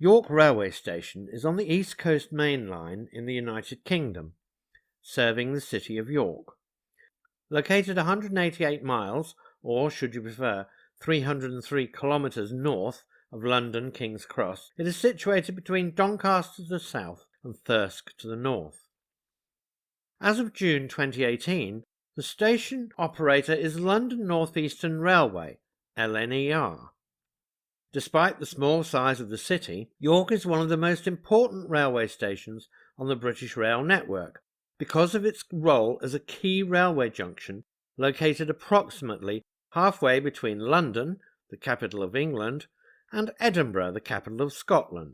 York Railway Station is on the East Coast Main Line in the United Kingdom, serving the city of York. Located 188 miles, or should you prefer, 303 kilometres north of London King's Cross, it is situated between Doncaster to the south and Thirsk to the north. As of June 2018, the station operator is London North Eastern Railway, LNER. Despite the small size of the city, York is one of the most important railway stations on the British rail network because of its role as a key railway junction located approximately halfway between London, the capital of England, and Edinburgh, the capital of Scotland.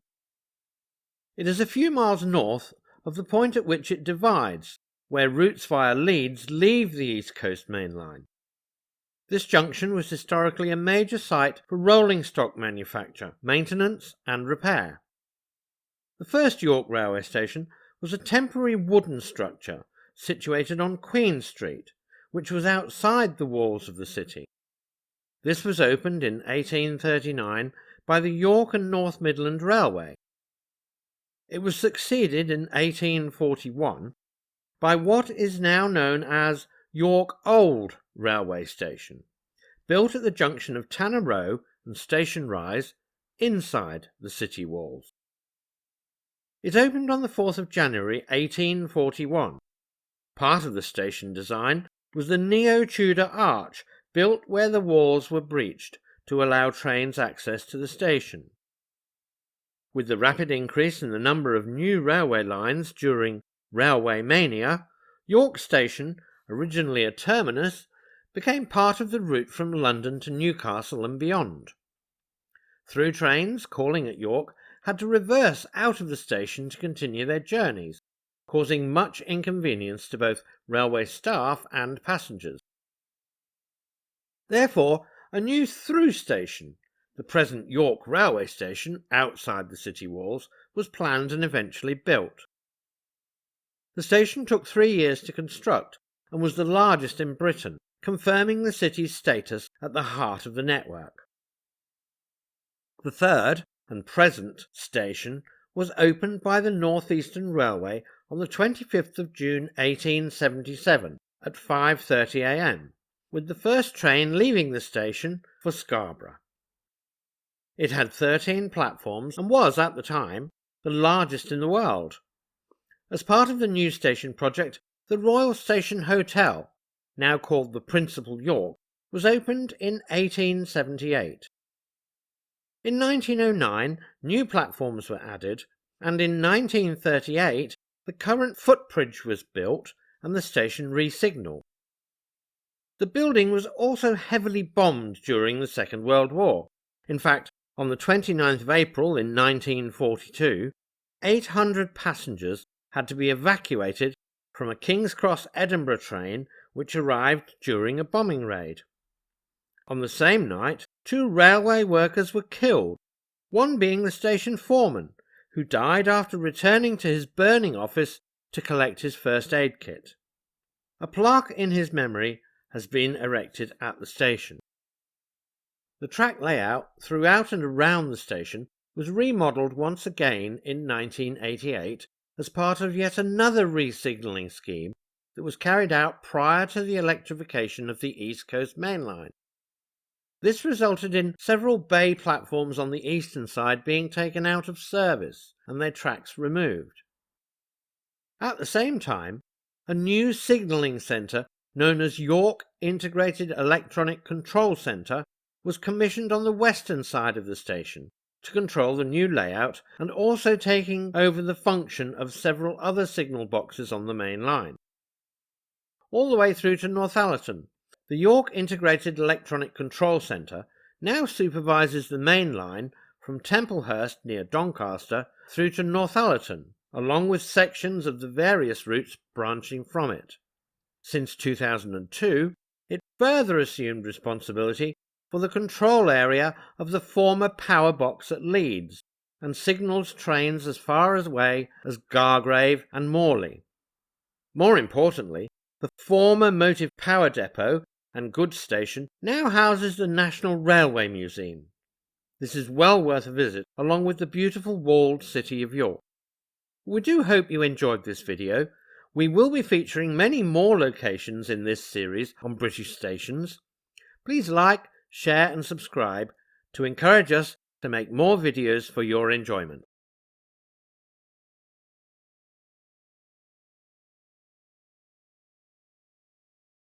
It is a few miles north of the point at which it divides, where routes via Leeds leave the East Coast Main Line. This junction was historically a major site for rolling stock manufacture, maintenance and repair. The first York railway station was a temporary wooden structure situated on Queen Street, which was outside the walls of the city. This was opened in 1839 by the York and North Midland Railway. It was succeeded in 1841 by what is now known as York Old Railway Station, built at the junction of Tanner Row and Station Rise inside the city walls. It opened on the 4th of January 1841. Part of the station design was the neo-Tudor arch built where the walls were breached to allow trains access to the station. With the rapid increase in the number of new railway lines during Railway Mania, York Station, originally a terminus, became part of the route from London to Newcastle and beyond. Through trains calling at York had to reverse out of the station to continue their journeys, causing much inconvenience to both railway staff and passengers. Therefore, a new through station, the present York Railway Station outside the city walls, was planned and eventually built. The station took 3 years to construct and was the largest in Britain, confirming the city's status at the heart of the network. The third and present station was opened by the North Eastern Railway on the 25th of June 1877 at 5:30 a.m, with the first train leaving the station for Scarborough. It had 13 platforms and was, at the time, the largest in the world. As part of the new station project, the Royal Station Hotel, now called the Principal York, was opened in 1878. In 1909, new platforms were added, and in 1938 the current footbridge was built and the station re-signalled. The building was also heavily bombed during the Second World War. In fact, on the 29th of April in 1942, 800 passengers had to be evacuated from a King's Cross Edinburgh train which arrived during a bombing raid. On the same night, 2 railway workers were killed, one being the station foreman, who died after returning to his burning office to collect his first aid kit. A plaque in his memory has been erected at the station. The track layout throughout and around the station was remodelled once again in 1988 as part of yet another re-signalling scheme that was carried out prior to the electrification of the East Coast Main Line. This resulted in several bay platforms on the eastern side being taken out of service and their tracks removed. At the same time, a new signalling centre known as York Integrated Electronic Control Centre was commissioned on the western side of the station to control the new layout and also taking over the function of several other signal boxes on the main line. All the way through to Northallerton, the York Integrated Electronic Control Centre now supervises the main line from Templehurst near Doncaster through to Northallerton, along with sections of the various routes branching from it. Since 2002, it further assumed responsibility for the control area of the former power box at Leeds and signals trains as far away as Gargrave and Morley. More importantly, the former motive power depot and goods station now houses the National Railway Museum. This is well worth a visit, along with the beautiful walled city of York. We do hope you enjoyed this video. We will be featuring many more locations in this series on British stations. Please like, share and subscribe to encourage us to make more videos for your enjoyment.